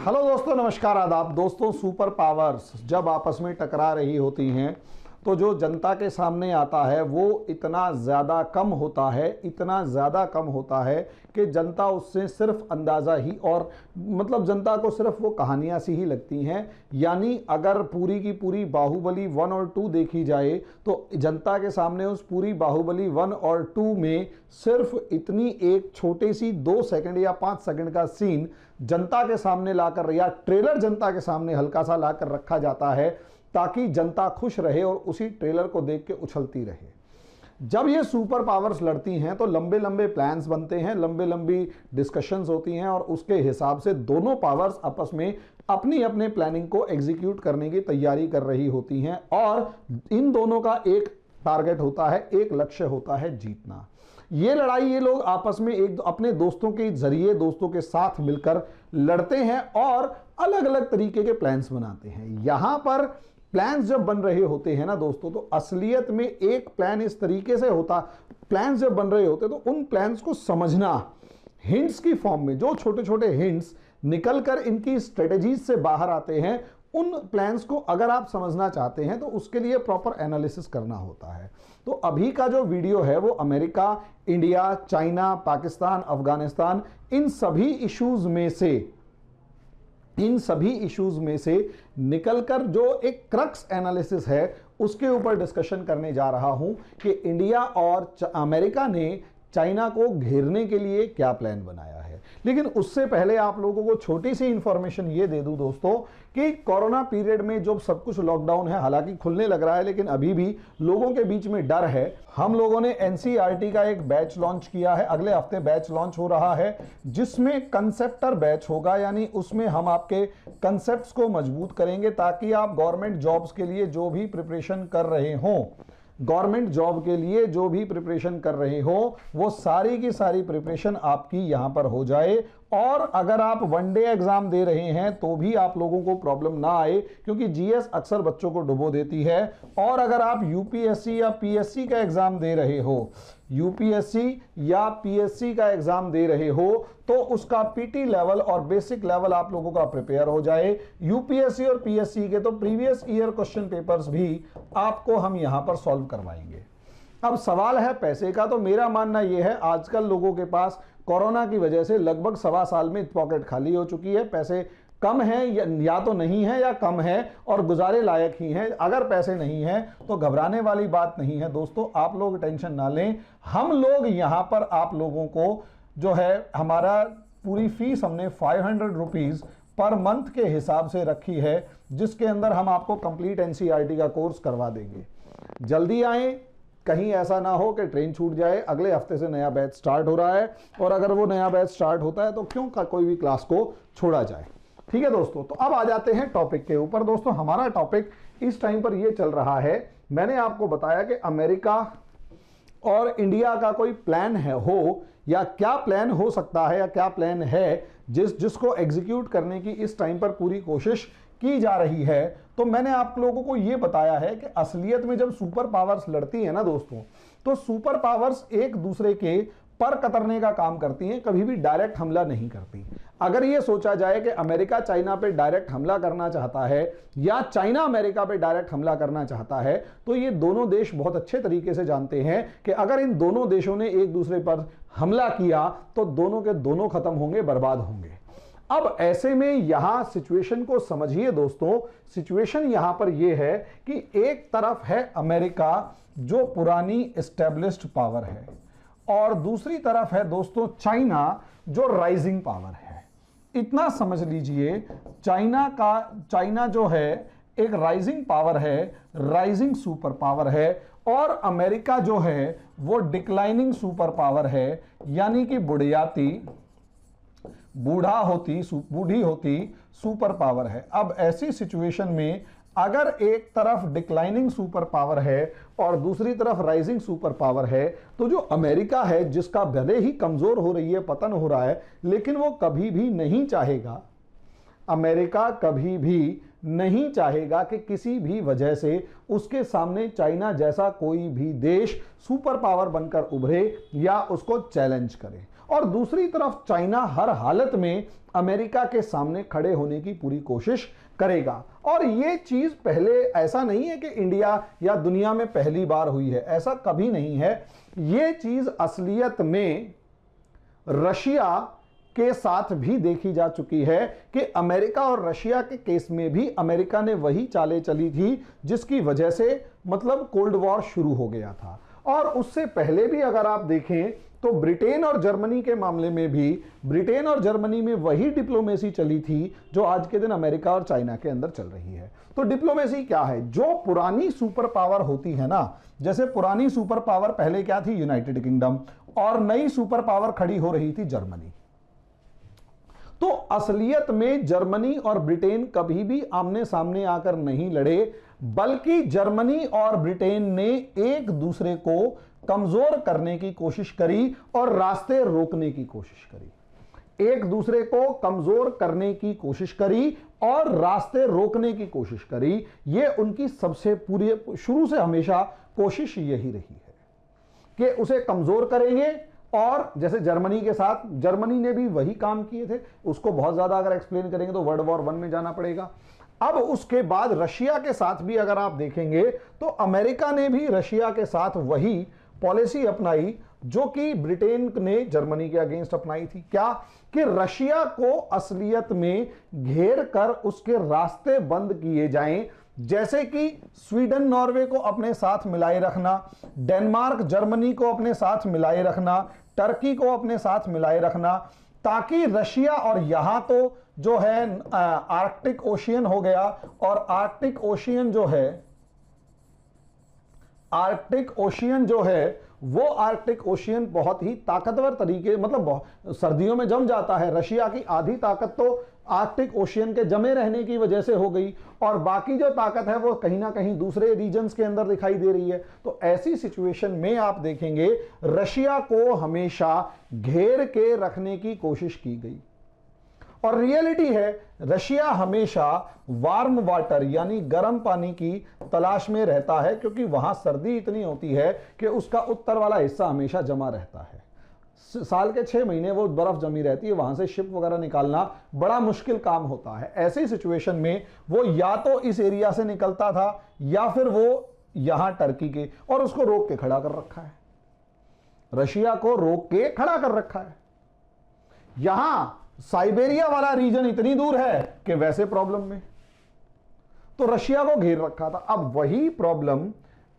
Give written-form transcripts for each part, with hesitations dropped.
Hello दोस्तों, नमस्कार, आदाब। दोस्तों, सुपर पावर्स जब आपस में टकरा रही होती हैं तो जो जनता के सामने आता है वो इतना ज़्यादा कम होता है, इतना ज़्यादा कम होता है कि जनता उससे सिर्फ अंदाज़ा ही और मतलब जनता को सिर्फ वो कहानियाँ सी ही लगती हैं। यानी अगर पूरी की पूरी बाहुबली 1 और 2 देखी जाए तो जनता के सामने उस पूरी बाहुबली 1 और 2 में सिर्फ इतनी एक छोटी सी 2 सेकंड या 5 सेकंड का सीन जनता के सामने लाकर या ट्रेलर जनता के सामने हल्का सा लाकर रखा जाता है ताकि जनता खुश रहे और उसी ट्रेलर को देख के उछलती रहे। जब ये सुपर पावर्स लड़ती हैं तो लंबे लंबे प्लान्स बनते हैं, लंबे लंबी डिस्कशंस होती हैं और उसके हिसाब से दोनों पावर्स आपस में अपनी अपने प्लानिंग को एग्जीक्यूट करने की तैयारी कर रही होती हैं और इन दोनों का एक टारगेट होता है, एक लक्ष्य होता है जीतना। ये लड़ाई ये लोग आपस में एक अपने दोस्तों के जरिए, दोस्तों के साथ मिलकर लड़ते हैं और अलग अलग तरीके के प्लान्स बनाते हैं। यहां पर प्लान्स जब बन रहे होते हैं ना दोस्तों, तो असलियत में एक प्लान इस तरीके से होता, प्लान्स जब बन रहे होते तो उन प्लान्स को समझना हिंट्स की फॉर्म में, जो छोटे छोटे हिंट्स निकलकर इनकी स्ट्रेटेजीज से बाहर आते हैं, उन प्लान्स को अगर आप समझना चाहते हैं तो उसके लिए प्रॉपर एनालिसिस करना होता है। तो अभी का जो वीडियो है वो America, India, China, Pakistan, Afghanistan, इन सभी इश्यूज में से निकलकर जो एक क्रक्स एनालिसिस है उसके ऊपर डिस्कशन करने जा रहा हूं कि इंडिया और अमेरिका ने चाइना को घेरने के लिए क्या प्लान बनाया है। लेकिन उससे पहले आप लोगों को छोटी सी इंफॉर्मेशन ये दे दूं दोस्तों कि कोरोना पीरियड में जो सब कुछ लॉकडाउन है, हालांकि खुलने लग रहा है लेकिन अभी भी लोगों के बीच में डर है। हम लोगों ने एनसीईआरटी का एक बैच लॉन्च किया है, अगले हफ्ते बैच लॉन्च हो रहा है जिसमें कंसेप्टर बैच होगा, यानी उसमें हम आपके कंसेप्ट्स को मजबूत करेंगे ताकि आप गवर्नमेंट जॉब्स के लिए जो भी प्रिपरेशन कर रहे हों, गवर्नमेंट जॉब के लिए जो भी प्रिपरेशन कर रहे हो वो सारी की सारी प्रिपरेशन आपकी यहां पर हो जाए। और अगर आप वनडे एग्जाम दे रहे हैं तो भी आप लोगों को प्रॉब्लम ना आए, क्योंकि जीएस अक्सर बच्चों को डुबो देती है। और अगर आप यूपीएससी या पीएससी का एग्जाम दे रहे हो, यूपीएससी या पीएससी का एग्जाम दे रहे हो तो उसका पीटी लेवल और बेसिक लेवल आप लोगों का प्रिपेयर हो जाए। यूपीएससी और पीएससी के तो प्रीवियस ईयर क्वेश्चन पेपर्स भी आपको हम यहां पर सॉल्व करवाएंगे। अब सवाल है पैसे का, तो मेरा मानना यह है आजकल लोगों के पास कोरोना की वजह से लगभग 1.25 साल में पॉकेट खाली हो चुकी है, पैसे कम है या तो नहीं है या कम है और गुजारे लायक ही हैं। अगर पैसे नहीं हैं तो घबराने वाली बात नहीं है दोस्तों, आप लोग टेंशन ना लें। हम लोग यहां पर आप लोगों को जो है, हमारा पूरी फीस हमने 500 रुपीज पर मंथ के हिसाब से रखी है, जिसके अंदर हम आपको कंप्लीट एनसीईआरटी का कोर्स करवा देंगे। जल्दी आए, कहीं ऐसा ना हो कि ट्रेन छूट जाए। अगले हफ्ते से नया बैच स्टार्ट हो रहा है और अगर वो नया बैच स्टार्ट होता है तो क्यों का कोई भी क्लास को छोड़ा जाए। ठीक है दोस्तों, तो अब आ जाते हैं टॉपिक के ऊपर। दोस्तों, हमारा टॉपिक इस टाइम पर ये चल रहा है, मैंने आपको बताया कि अमेरिका और इंडिया का कोई प्लान है हो या क्या प्लान हो सकता है या क्या प्लान है जिसको एग्जीक्यूट करने की इस टाइम पर पूरी कोशिश की जा रही है। तो मैंने आप लोगों को यह बताया है कि असलियत में जब सुपर पावर्स लड़ती है ना दोस्तों, तो सुपर पावर्स एक दूसरे के पर कतरने का काम करती हैं, कभी भी डायरेक्ट हमला नहीं करती। अगर यह सोचा जाए कि अमेरिका चाइना पे डायरेक्ट हमला करना चाहता है या चाइना अमेरिका पे डायरेक्ट हमला करना चाहता है, तो ये दोनों देश बहुत अच्छे तरीके से जानते हैं कि अगर इन दोनों देशों ने एक दूसरे पर हमला किया तो दोनों के दोनों खत्म होंगे, बर्बाद होंगे। अब ऐसे में यहां सिचुएशन को समझिए दोस्तों। सिचुएशन यहां पर यह है कि एक तरफ है अमेरिका जो पुरानी एस्टेब्लिश्ड पावर है और दूसरी तरफ है दोस्तों चाइना जो राइजिंग पावर है। इतना समझ लीजिए, चाइना जो है एक राइजिंग पावर है, राइजिंग सुपर पावर है, और अमेरिका जो है वो डिक्लाइनिंग सुपर पावर है, यानी कि बूढ़ी होती सुपर पावर है। अब ऐसी सिचुएशन में अगर एक तरफ डिक्लाइनिंग सुपर पावर है और दूसरी तरफ राइजिंग सुपर पावर है, तो जो अमेरिका है जिसका भले ही कमजोर हो रही है, पतन हो रहा है, लेकिन वो कभी भी नहीं चाहेगा, अमेरिका कभी भी नहीं चाहेगा कि किसी भी वजह से उसके सामने चाइना जैसा कोई भी देश सुपर पावर बनकर उभरे या उसको चैलेंज करे। और दूसरी तरफ चाइना हर हालत में अमेरिका के सामने खड़े होने की पूरी कोशिश करेगा। और ये चीज पहले ऐसा नहीं है कि इंडिया या दुनिया में पहली बार हुई है, ऐसा कभी नहीं है। ये चीज असलियत में रशिया के साथ भी देखी जा चुकी है कि अमेरिका और रशिया के केस में भी अमेरिका ने वही चालें चली थी जिसकी वजह से मतलब कोल्ड वॉर शुरू हो गया था। और उससे पहले भी अगर आप देखें तो ब्रिटेन और जर्मनी के मामले में भी ब्रिटेन और जर्मनी में वही डिप्लोमेसी चली थी जो आज के दिन अमेरिका और चाइना के अंदर चल रही है। तो डिप्लोमेसी क्या है? जो पुरानी सुपर पावर होती है ना, जैसे पुरानी सुपर पावर पहले क्या थी? यूनाइटेड किंगडम, और नई सुपर पावर खड़ी हो रही थी जर्मनी। तो असलियत में जर्मनी और ब्रिटेन कभी भी आमने सामने आकर नहीं लड़े, बल्कि जर्मनी और ब्रिटेन ने एक दूसरे को कमजोर करने की कोशिश करी और रास्ते रोकने की कोशिश करी। एक दूसरे को कमजोर करने की कोशिश करी और रास्ते रोकने की कोशिश करी। यह उनकी सबसे पूरी शुरू से हमेशा कोशिश यही रही है कि उसे कमजोर करेंगे। और जैसे जर्मनी के साथ जर्मनी ने भी वही काम किए थे। उसको बहुत ज्यादा अगर एक्सप्लेन करेंगे तो वर्ल्ड वॉर 1 में जाना पड़ेगा। अब उसके बाद रशिया के साथ भी अगर आप देखेंगे तो अमेरिका ने भी रशिया के साथ वही पॉलिसी अपनाई जो कि ब्रिटेन ने जर्मनी के अगेंस्ट अपनाई थी। क्या कि रशिया को असलियत में घेर कर उसके रास्ते बंद किए जाएं, जैसे कि स्वीडन नॉर्वे को अपने साथ मिलाए रखना, डेनमार्क जर्मनी को अपने साथ मिलाए रखना, टर्की को अपने साथ मिलाए रखना, ताकि रशिया और यहां तो जो है आर्कटिक ओशियन हो गया, और आर्कटिक ओशियन जो है वो आर्कटिक ओशियन बहुत ही ताकतवर तरीके मतलब सर्दियों में जम जाता है। रशिया की आधी ताकत तो आर्कटिक ओशियन के जमे रहने की वजह से हो गई, और बाकी जो ताकत है वो कहीं ना कहीं दूसरे रीजन्स के अंदर दिखाई दे रही है। तो ऐसी सिचुएशन में आप देखेंगे रशिया को हमेशा घेर के रखने की कोशिश की गई। और रियलिटी है रशिया हमेशा वार्म वाटर यानी गर्म पानी की तलाश में रहता है, क्योंकि वहां सर्दी इतनी होती है कि उसका उत्तर वाला हिस्सा हमेशा जमा रहता है। साल के 6 महीने वो बर्फ जमी रहती है, वहां से शिप वगैरह निकालना बड़ा मुश्किल काम होता है। ऐसी सिचुएशन में वो या तो इस एरिया से निकलता था या फिर वो यहां टर्की के, और उसको रोक के खड़ा कर रखा है। रशिया को रोक के खड़ा कर रखा है। यहां साइबेरिया वाला रीजन इतनी दूर है कि वैसे प्रॉब्लम में तो रशिया को घेर रखा था। अब वही प्रॉब्लम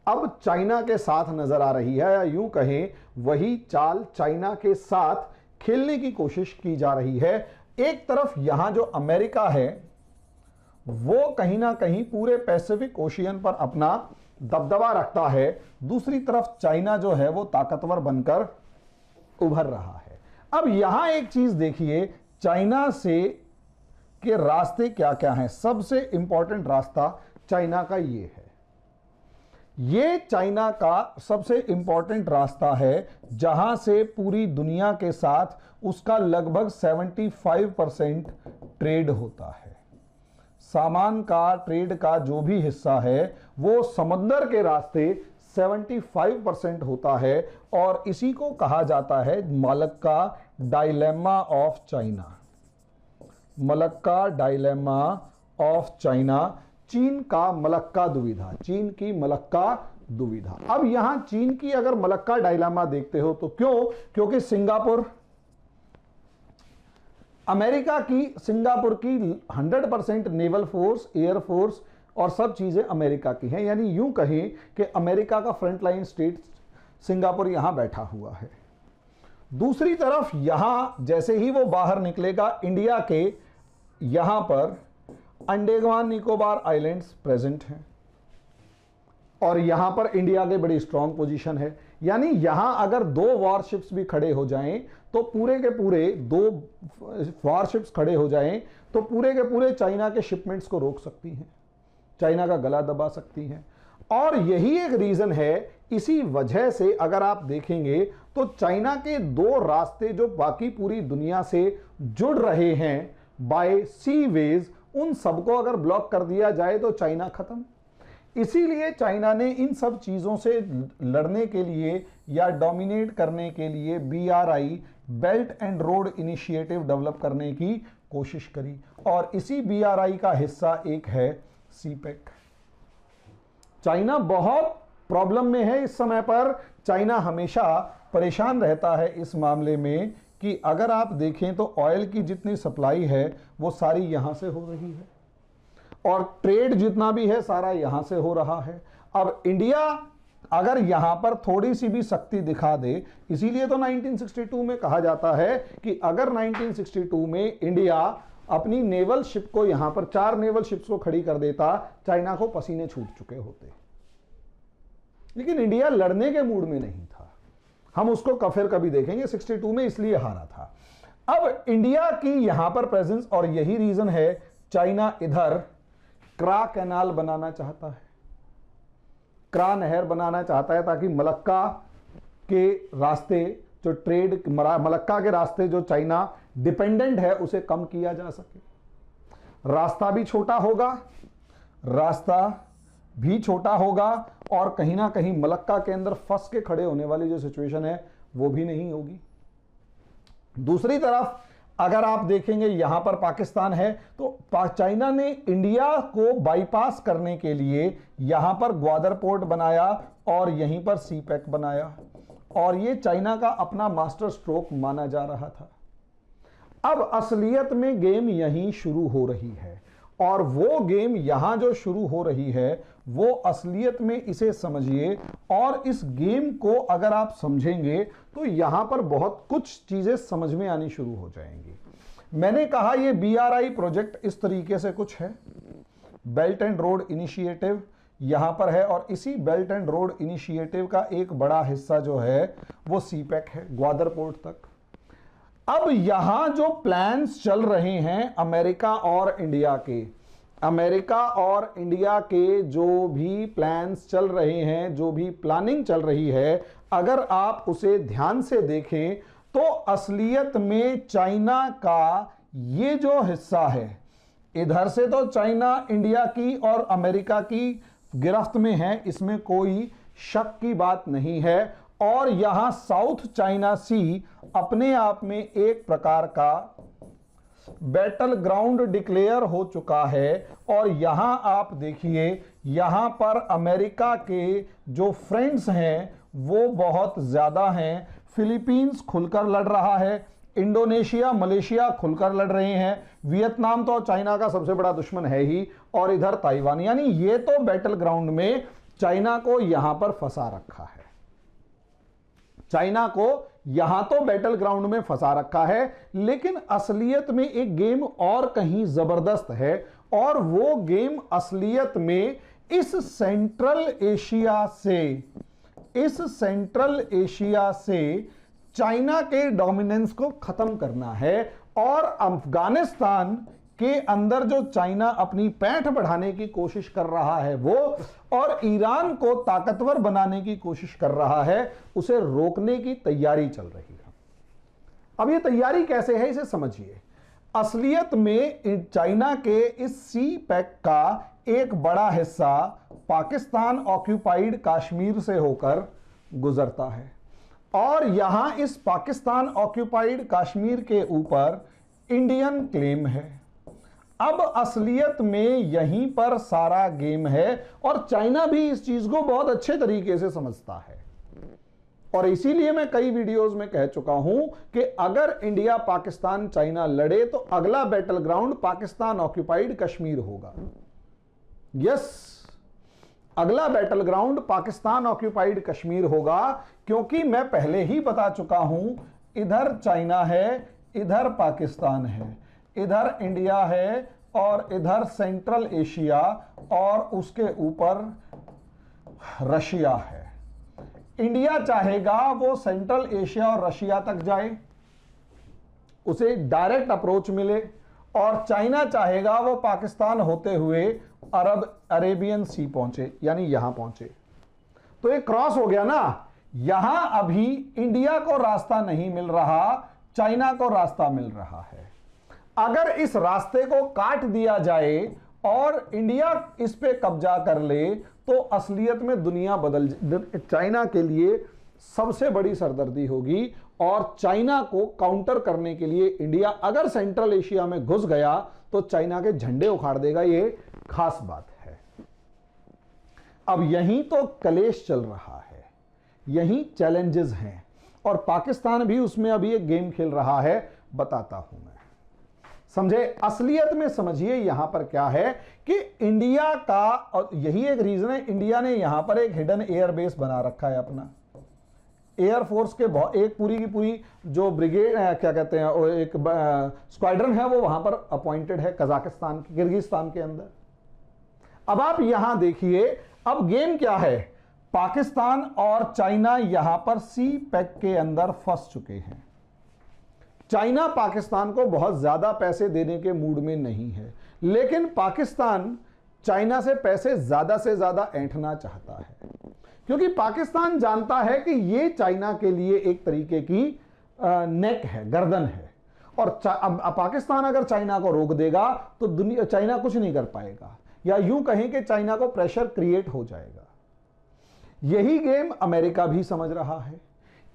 अब चाइना के साथ नजर आ रही है, या यूं कहें वही चाल चाइना के साथ खेलने की कोशिश की जा रही है। एक तरफ यहां जो अमेरिका है वो कहीं ना कहीं पूरे पैसिफिक ओशियन पर अपना दबदबा रखता है, दूसरी तरफ चाइना जो है वो ताकतवर बनकर उभर रहा है। अब यहां एक चीज देखिए, चाइना से के रास्ते क्या क्या हैं। सबसे इंपॉर्टेंट रास्ता चाइना का ये है, ये चाइना का सबसे इंपॉर्टेंट रास्ता है जहां से पूरी दुनिया के साथ उसका लगभग 75% ट्रेड होता है। सामान का ट्रेड का जो भी हिस्सा है वो समंदर के रास्ते 75% होता है, और इसी को कहा जाता है Malacca dilemma of China. Malacca dilemma of China, चीन का मलक्का दुविधा, चीन की मलक्का दुविधा। अब यहां चीन की अगर मलक्का डायलेमा देखते हो तो क्यों? क्योंकि सिंगापुर, अमेरिका की सिंगापुर की 100% नेवल फोर्स, एयर फोर्स और सब चीजें अमेरिका की हैं। यानी यूं कहें कि अमेरिका का फ्रंटलाइन स्टेट सिंगापुर यहां बैठा हुआ है। दूसरी तरफ यहां जैसे ही वो बाहर निकलेगा, इंडिया के यहां पर अंडमान निकोबार आइलैंड्स प्रेजेंट हैं, और यहां पर इंडिया की बड़ी स्ट्रांग पोजीशन है। यानी यहां अगर 2 वॉरशिप्स भी खड़े हो जाएं तो पूरे के पूरे 2 वॉरशिप्स खड़े हो जाएं तो पूरे के पूरे चाइना के शिपमेंट्स को रोक सकती हैं, चाइना का गला दबा सकती हैं। और यही एक रीजन है, इसी वजह से अगर आप देखेंगे तो चाइना के 2 रास्ते जो बाकी पूरी दुनिया से जुड़ रहे हैं बाय सी वेज, उन सबको अगर ब्लॉक कर दिया जाए तो चाइना खत्म। इसीलिए चाइना ने इन सब चीजों से लड़ने के लिए या डोमिनेट करने के लिए BRI, belt and road initiative develop करने की कोशिश करी, और इसी BRI का हिस्सा एक है CPEC। चाइना बहुत प्रॉब्लम में है इस समय पर। चाइना हमेशा परेशान रहता है इस मामले में कि अगर आप देखें तो ऑयल की जितनी सप्लाई है वो सारी यहां से हो रही है, और ट्रेड जितना भी है सारा यहां से हो रहा है। अब इंडिया अगर यहां पर थोड़ी सी भी शक्ति दिखा दे, इसीलिए तो 1962 में कहा जाता है कि अगर 1962 में इंडिया अपनी नेवल शिप को यहां पर 4 नेवल शिप्स को खड़ी कर देता, चाइना को पसीने छूट चुके होते। लेकिन इंडिया लड़ने के मूड में नहीं था। हम उसको फिर कभी देखेंगे, 62 में इसलिए हारा था। अब इंडिया की यहां पर प्रेजेंस, और यही रीजन है चाइना इधर क्रा कैनाल बनाना चाहता है, क्रा नहर बनाना चाहता है, ताकि मलक्का के रास्ते जो ट्रेड, मलक्का के रास्ते जो चाइना डिपेंडेंट है उसे कम किया जा सके। रास्ता भी छोटा होगा, और कहीं ना कहीं मलक्का के अंदर फंस के खड़े होने वाली जो सिचुएशन है वो भी नहीं होगी। दूसरी तरफ अगर आप देखेंगे यहां पर पाकिस्तान है, तो चाइना ने इंडिया को बाईपास करने के लिए यहां पर ग्वादर पोर्ट बनाया और यहीं पर CPEC बनाया, और ये चाइना का अपना मास्टर स्ट्रोक माना जा रहा था। अब असलियत में गेम यहीं शुरू हो रही है, और वो गेम यहां जो शुरू हो रही है वो असलियत में इसे समझिए, और इस गेम को अगर आप समझेंगे तो यहां पर बहुत कुछ चीजें समझ में आनी शुरू हो जाएंगी। मैंने कहा ये BRI प्रोजेक्ट इस तरीके से कुछ है, बेल्ट एंड रोड इनिशिएटिव यहां पर है, और इसी बेल्ट एंड रोड इनिशिएटिव का एक बड़ा हिस्सा जो है वो CPEC है, ग्वादर पोर्ट तक। अब यहां जो प्लान्स चल रहे हैं अमेरिका और इंडिया के जो भी प्लान्स चल रहे हैं, जो भी प्लानिंग चल रही है, अगर आप उसे ध्यान से देखें तो असलियत में चाइना का ये जो हिस्सा है, इधर से तो चाइना इंडिया की और अमेरिका की गिरफ्त में है, इसमें कोई शक की बात नहीं है। और यहां साउथ चाइना सी अपने आप में एक प्रकार का बैटल ग्राउंड डिक्लेयर हो चुका है, और यहां आप देखिए यहां पर अमेरिका के जो फ्रेंड्स हैं वो बहुत ज्यादा हैं। फिलीपींस खुलकर लड़ रहा है, इंडोनेशिया मलेशिया खुलकर लड़ रहे हैं, वियतनाम तो चाइना का सबसे बड़ा दुश्मन है ही, और इधर ताइवान, यानी ये तो बैटल ग्राउंड में चाइना को यहां पर फंसा रखा है। चाइना को यहां तो बैटल ग्राउंड में फंसा रखा है, लेकिन असलियत में एक गेम और कहीं जबरदस्त है, और वो गेम असलियत में इस सेंट्रल एशिया से चाइना के डोमिनेंस को खत्म करना है, और अफगानिस्तान के अंदर जो चाइना अपनी पैठ बढ़ाने की कोशिश कर रहा है वो, और ईरान को ताकतवर बनाने की कोशिश कर रहा है, उसे रोकने की तैयारी चल रही है। अब ये तैयारी कैसे है इसे समझिए। असलियत में चाइना के इस CPEC का एक बड़ा हिस्सा पाकिस्तान ऑक्यूपाइड कश्मीर से होकर गुजरता है, और यहां इस पाकिस्तान ऑक्यूपाइड कश्मीर के ऊपर इंडियन क्लेम है। अब असलियत में यहीं पर सारा गेम है, और चाइना भी इस चीज को बहुत अच्छे तरीके से समझता है, और इसीलिए मैं कई वीडियोस में कह चुका हूं कि अगर इंडिया पाकिस्तान चाइना लड़े तो अगला battle ground Pakistan occupied Kashmir होगा। यस, अगला battle ground Pakistan occupied Kashmir होगा, क्योंकि मैं पहले ही बता चुका हूं, इधर चाइना है, इधर पाकिस्तान है, इधर इंडिया है, और इधर सेंट्रल एशिया, और उसके ऊपर रशिया है। इंडिया चाहेगा वो सेंट्रल एशिया और रशिया तक जाए, उसे डायरेक्ट अप्रोच मिले, और चाइना चाहेगा वो पाकिस्तान होते हुए अरेबियन सी पहुंचे, यानी यहां पहुंचे। तो ये क्रॉस हो गया ना। यहां अभी इंडिया को रास्ता नहीं मिल रहा, चाइना को रास्ता मिल रहा है। अगर इस रास्ते को काट दिया जाए और इंडिया इस पे कब्जा कर ले तो असलियत में दुनिया बदल, चाइना के लिए सबसे बड़ी सरदर्दी होगी। और चाइना को काउंटर करने के लिए इंडिया अगर सेंट्रल एशिया में घुस गया तो चाइना के झंडे उखाड़ देगा, ये खास बात है। अब यहीं तो कलेश चल रहा है, यहीं चैलेंजेस हैं और पाकिस्तान भी उसमें अभी एक गेम खेल रहा है। बताता हूं मैं, समझे। असलियत में समझिए यहां पर क्या है कि इंडिया का, और यही एक रीजन है, इंडिया ने यहां पर एक हिडन एयरबेस बना रखा है अपना। एयरफोर्स के एक पूरी की पूरी जो ब्रिगेड क्या कहते हैं, एक स्क्वाड्रन है, वो वहां पर अपॉइंटेड है कजाकिस्तान, किर्गिस्तान के अंदर। अब आप यहां देखिए, अब गेम क्या है, पाकिस्तान और चाइना यहां पर सी पैक के अंदर फंस चुके हैं। चाइना पाकिस्तान को बहुत ज्यादा पैसे देने के मूड में नहीं है, लेकिन पाकिस्तान चाइना से पैसे ज्यादा से ज्यादा ऐंठना चाहता है, क्योंकि पाकिस्तान जानता है कि ये चाइना के लिए एक तरीके की नेक है, गर्दन है। और अब पाकिस्तान अगर चाइना को रोक देगा तो दुनिया, चाइना कुछ नहीं कर पाएगा, या यूं कहें कि चाइना को प्रेशर क्रिएट हो जाएगा। यही गेम अमेरिका भी समझ रहा है।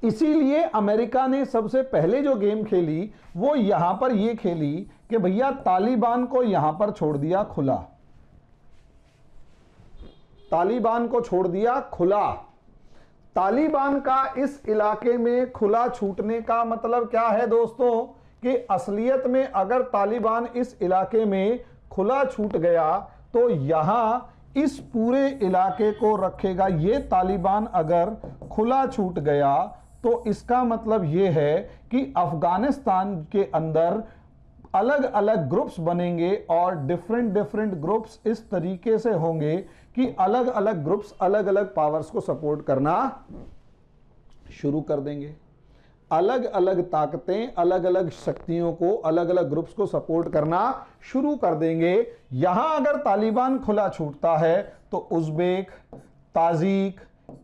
इसीलिए अमेरिका ने सबसे पहले जो गेम खेली वो यहां पर ये खेली कि भैया तालिबान को यहां पर छोड़ दिया खुला, तालिबान को छोड़ दिया खुला। तालिबान का इस इलाके में खुला छूटने का मतलब क्या है दोस्तों, कि असलियत में अगर तालिबान इस इलाके में खुला छूट गया तो यहां इस पूरे इलाके को रखेगा। ये तालिबान अगर खुला छूट गया तो इसका मतलब यह है कि अफगानिस्तान के अंदर अलग अलग ग्रुप्स बनेंगे और डिफरेंट ग्रुप्स इस तरीके से होंगे कि अलग अलग ग्रुप्स अलग अलग पावर्स को सपोर्ट करना शुरू कर देंगे। अलग अलग ताकतें अलग अलग शक्तियों को, अलग अलग ग्रुप्स को सपोर्ट करना शुरू कर देंगे। यहां अगर तालिबान खुला छूटता है तो उज़्बेक, ताजिक,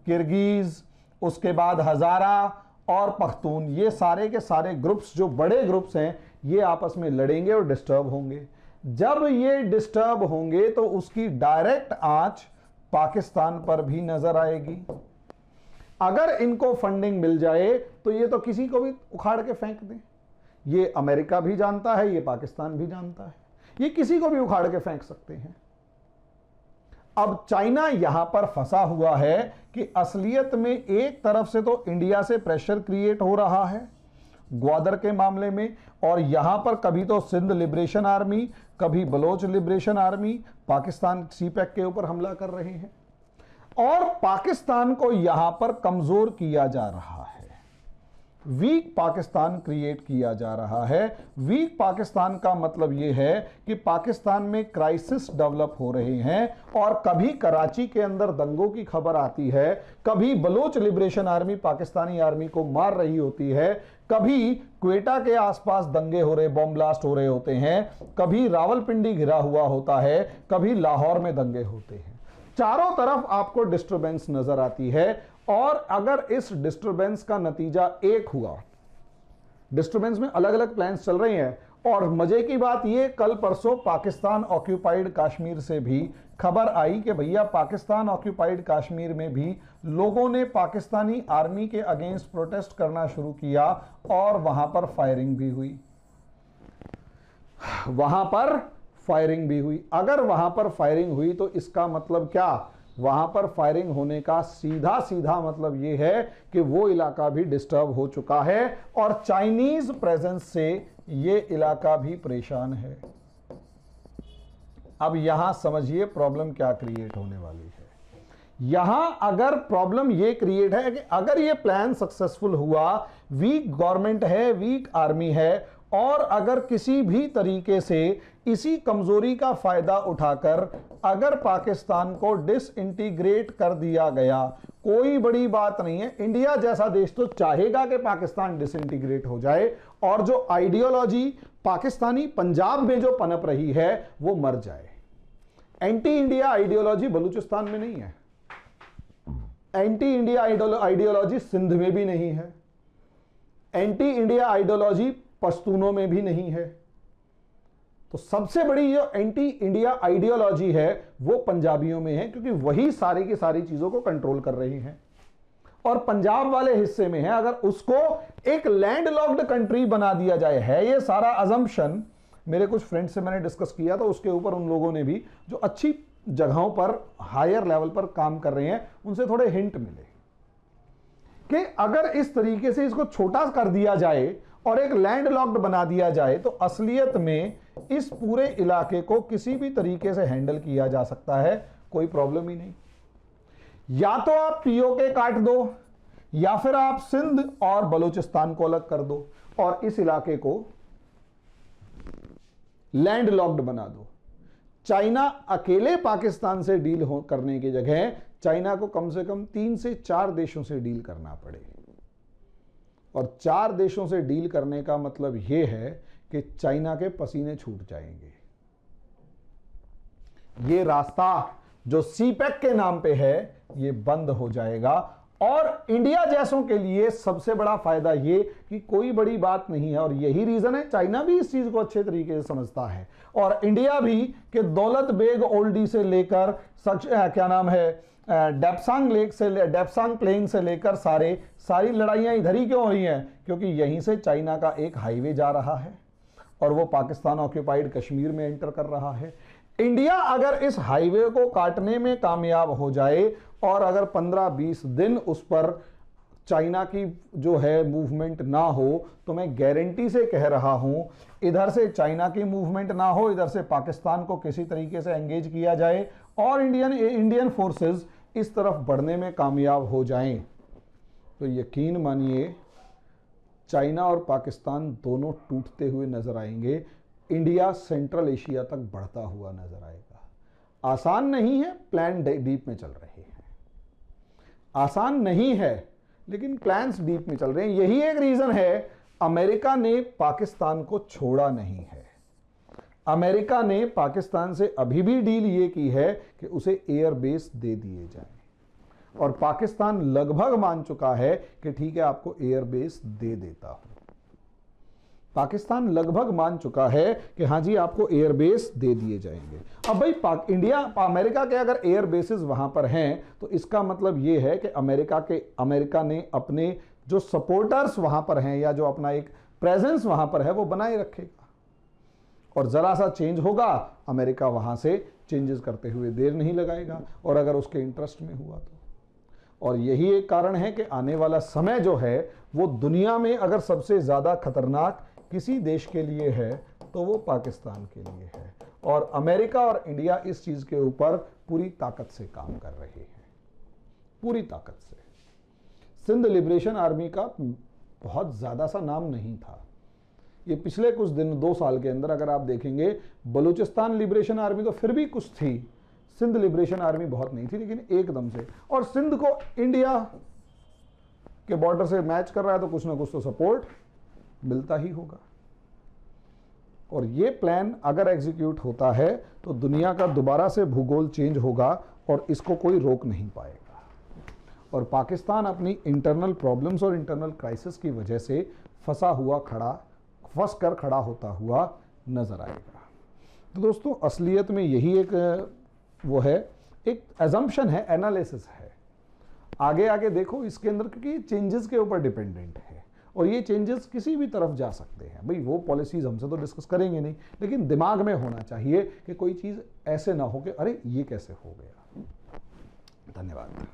किर्गिज, उसके बाद हजारा और पख्तून, ये सारे के सारे ग्रुप्स जो बड़े ग्रुप्स हैं ये आपस में लड़ेंगे और डिस्टर्ब होंगे। जब ये डिस्टर्ब होंगे तो उसकी डायरेक्ट आंच पाकिस्तान पर भी नजर आएगी। अगर इनको फंडिंग मिल जाए तो ये तो किसी को भी उखाड़ के फेंक दें। ये अमेरिका भी जानता है, ये पाकिस्तान भी जानता है, ये किसी को भी उखाड़ के फेंक सकते हैं। अब चाइना यहां पर फंसा हुआ है कि असलियत में एक तरफ से तो इंडिया से प्रेशर क्रिएट हो रहा है ग्वादर के मामले में, और यहां पर कभी तो सिंध लिबरेशन आर्मी, कभी Baloch liberation army Pakistan CPEC के ऊपर हमला कर रहे हैं और पाकिस्तान को यहां पर कमजोर किया जा रहा है। वीक पाकिस्तान क्रिएट किया जा रहा है। वीक पाकिस्तान का मतलब यह है कि पाकिस्तान में क्राइसिस डेवलप हो रहे हैं और कभी कराची के अंदर दंगों की खबर आती है, कभी बलोच लिबरेशन आर्मी पाकिस्तानी आर्मी को मार रही होती है, कभी क्वेटा के आसपास दंगे हो रहे, बॉम्ब ब्लास्ट हो रहे होते हैं, कभी रावलपिंडी घिरा हुआ होता है, कभी लाहौर में दंगे होते हैं। चारों तरफ आपको डिस्टरबेंस नजर आती है। और अगर इस डिस्टरबेंस का नतीजा एक हुआ, डिस्टरबेंस में अलग अलग प्लान्स चल रहे हैं, और मजे की बात यह, कल परसों पाकिस्तान ऑक्यूपाइड कश्मीर से भी खबर आई कि भैया पाकिस्तान ऑक्यूपाइड कश्मीर में भी लोगों ने पाकिस्तानी आर्मी के अगेंस्ट प्रोटेस्ट करना शुरू किया और वहां पर फायरिंग भी हुई। वहां पर फायरिंग भी हुई। अगर वहां पर फायरिंग हुई तो इसका मतलब क्या, वहां पर फायरिंग होने का सीधा सीधा मतलब यह है कि वो इलाका भी डिस्टर्ब हो चुका है और चाइनीज प्रेजेंस से ये इलाका भी परेशान है। अब यहां समझिए प्रॉब्लम क्या क्रिएट होने वाली है। यहां अगर प्रॉब्लम ये क्रिएट है कि अगर ये प्लान सक्सेसफुल हुआ, वीक गवर्नमेंट है, वीक आर्मी है, और अगर किसी भी तरीके से इसी कमजोरी का फायदा उठाकर अगर पाकिस्तान को डिसइंटीग्रेट कर दिया गया, कोई बड़ी बात नहीं है। इंडिया जैसा देश तो चाहेगा कि पाकिस्तान डिसइंटीग्रेट हो जाए और जो आइडियोलॉजी पाकिस्तानी पंजाब में जो पनप रही है वो मर जाए। एंटी इंडिया आइडियोलॉजी बलूचिस्तान में नहीं है, एंटी इंडिया आइडियोलॉजी सिंध में भी नहीं है, एंटी इंडिया आइडियोलॉजी पश्तूनों में भी नहीं है। तो सबसे बड़ी जो एंटी इंडिया आइडियोलॉजी है वो पंजाबियों में है, क्योंकि वही सारी की सारी चीजों को कंट्रोल कर रही हैं। और पंजाब वाले हिस्से में है, अगर उसको एक लैंड लॉक्ड कंट्री बना दिया जाए, है ये सारा अजम्पशन। मेरे कुछ फ्रेंड से मैंने डिस्कस किया, तो उसके ऊपर उन लोगों ने भी जो अच्छी जगहों पर हायर लेवल पर काम कर रहे हैं उनसे थोड़े हिंट मिले कि अगर इस तरीके से इसको छोटा कर दिया जाए और एक लैंड लॉक्ड बना दिया जाए तो असलियत में इस पूरे इलाके को किसी भी तरीके से हैंडल किया जा सकता है, कोई प्रॉब्लम ही नहीं। या तो आप पीओके काट दो, या फिर आप सिंध और बलूचिस्तान को अलग कर दो और इस इलाके को लैंड लॉक्ड बना दो। चाइना अकेले पाकिस्तान से डील करने की जगह चाइना को कम से कम 3 से 4 देशों से डील करना पड़े। और 4 देशों से डील करने का मतलब यह है कि चाइना के पसीने छूट जाएंगे। ये रास्ता जो सीपेक के नाम पे है ये बंद हो जाएगा। और इंडिया जैसों के लिए सबसे बड़ा फायदा ये कि कोई बड़ी बात नहीं है, और यही रीजन है चाइना भी इस चीज को अच्छे तरीके से समझता है और इंडिया भी कि दौलत बेग ओल्डी से लेकर क्या नाम है डेप्सांग लेक से डेप्सांग प्लेन से लेकर सारी लड़ाइयां इधर ही क्यों हो रही हैं, क्योंकि यहीं से चाइना का एक हाईवे जा रहा है और वो पाकिस्तान ऑक्यूपाइड कश्मीर में एंटर कर रहा है। इंडिया अगर इस हाईवे को काटने में कामयाब हो जाए और अगर 15-20 दिन उस पर चाइना की जो है मूवमेंट ना हो, तो मैं गारंटी से कह रहा हूं इधर से चाइना की मूवमेंट ना हो, इधर से पाकिस्तान को किसी तरीके से एंगेज किया जाए और इंडियन फोर्सेस इस तरफ बढ़ने में कामयाब हो जाएं, तो यकीन मानिए चाइना और पाकिस्तान दोनों टूटते हुए नजर आएंगे। इंडिया सेंट्रल एशिया तक बढ़ता हुआ नजर आएगा। आसान नहीं है, प्लान डीप में चल रहे हैं। आसान नहीं है लेकिन प्लान्स डीप में चल रहे हैं। यही एक रीजन है अमेरिका ने पाकिस्तान को छोड़ा नहीं है। अमेरिका ने पाकिस्तान से अभी भी डील ये की है कि उसे एयर बेस दे दिए जाए और पाकिस्तान लगभग मान चुका है कि ठीक है आपको एयर बेस दे देता हूं। पाकिस्तान लगभग मान चुका है कि हाँ जी आपको एयर बेस दे दिए जाएंगे। अब भाई अमेरिका के अगर एयर बेसिस वहां पर हैं तो इसका मतलब ये है कि अमेरिका ने अपने जो सपोर्टर्स वहां पर हैं या जो अपना एक प्रेजेंस वहां पर है वो बनाए रखेगा। और जरा सा चेंज होगा अमेरिका वहां से चेंजेस करते हुए देर नहीं लगाएगा, और अगर उसके इंटरेस्ट में हुआ तो। और यही एक कारण है कि आने वाला समय जो है वो दुनिया में अगर सबसे ज्यादा खतरनाक किसी देश के लिए है तो वो पाकिस्तान के लिए है। और अमेरिका और इंडिया इस चीज के ऊपर पूरी ताकत से काम कर रहे हैं, पूरी ताकत से। सिंध लिबरेशन आर्मी का बहुत ज्यादा सा नाम नहीं था। ये पिछले कुछ दिन 2 साल के अंदर अगर आप देखेंगे, बलूचिस्तान लिबरेशन आर्मी तो फिर भी कुछ थी, सिंध लिबरेशन आर्मी बहुत नहीं थी, लेकिन एकदम से। और सिंध को इंडिया के बॉर्डर से मैच कर रहा है तो कुछ ना कुछ तो सपोर्ट मिलता ही होगा। और ये प्लान अगर एग्जीक्यूट होता है तो दुनिया का दोबारा से भूगोल चेंज होगा और इसको कोई रोक नहीं पाएगा। और पाकिस्तान अपनी इंटरनल प्रॉब्लम्स और इंटरनल क्राइसिस की वजह से फंस कर खड़ा होता हुआ नजर आएगा। तो दोस्तों असलियत में यही एक वो है, एक एजम्पशन है, एनालिसिस है। आगे आगे देखो इसके अंदर, क्योंकि चेंजेस के ऊपर डिपेंडेंट है और ये चेंजेस किसी भी तरफ जा सकते हैं। भाई वो पॉलिसीज हमसे तो डिस्कस करेंगे नहीं, लेकिन दिमाग में होना चाहिए कि कोई चीज़ ऐसे ना हो कि अरे ये कैसे हो गया। धन्यवाद।